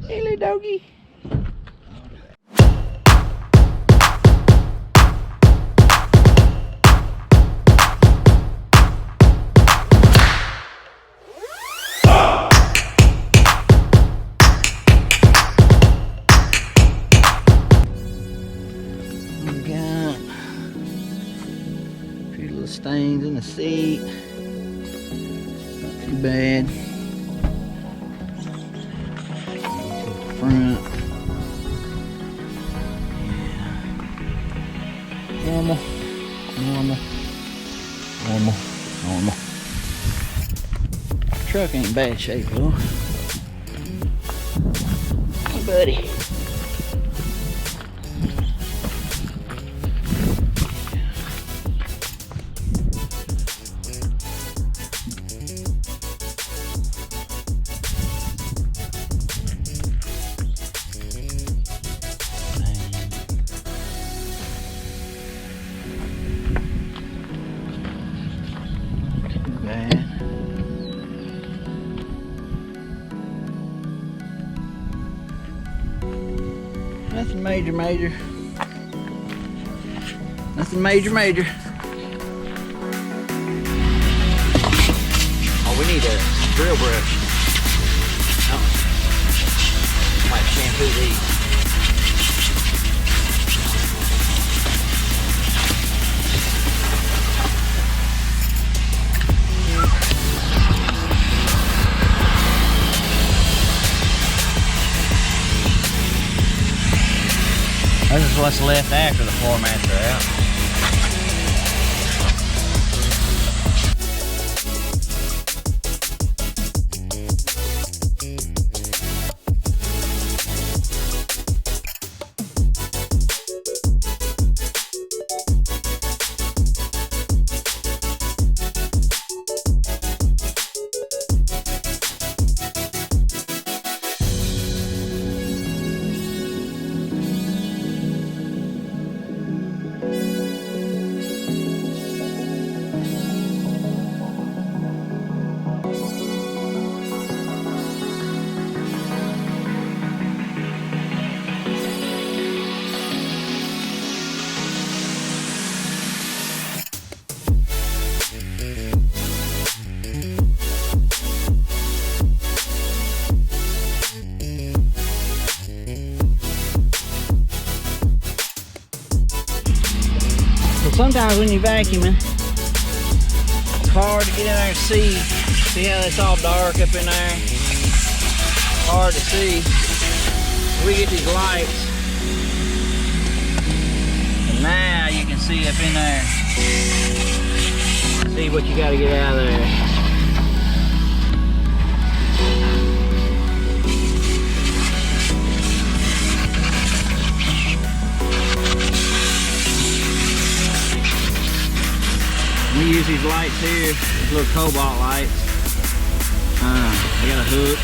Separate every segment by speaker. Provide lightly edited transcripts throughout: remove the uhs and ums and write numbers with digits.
Speaker 1: Hey, little doggy. Stains in the seat. Too bad. To the front. Yeah. Normal. Truck ain't in bad shape though. Hey buddy. Nothing major. Nothing major. Oh, we need a drill brush. Oh. Might shampoo these. This is what's left after the floor mats are out. Sometimes when you're vacuuming, it's hard to get in there and see. See how it's all dark up in there? Hard to see. We get these lights, and now you can see up in there. See what you got to get out of there. We use these lights here, these little cobalt lights. They got a hook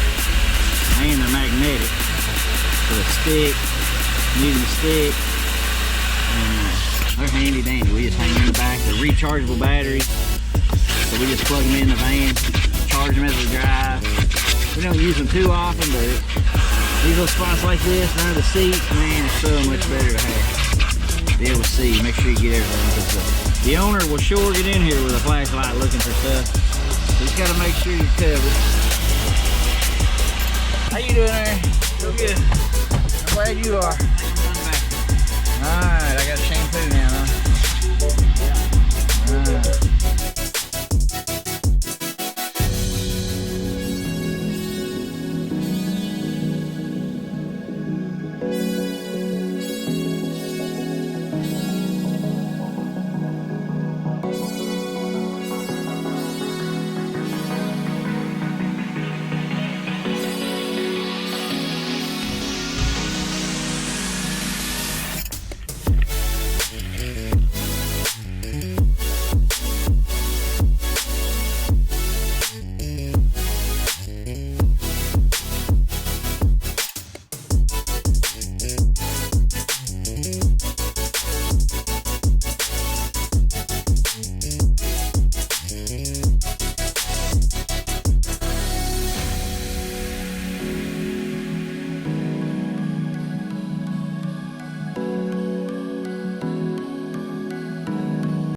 Speaker 1: and they're magnetic. So a stick, using the stick, and they're handy dandy. We just hang them in the back. They're rechargeable batteries, so we just plug them in the van, charge them as we drive. We don't use them too often, but these little spots like this under the seats, man, it's so much better to have. Be able to see, make sure you get everything. The owner will sure get in here with a flashlight looking for stuff. So you just gotta make sure you're covered. How you doing there? Real good. I'm glad you are. Alright, I got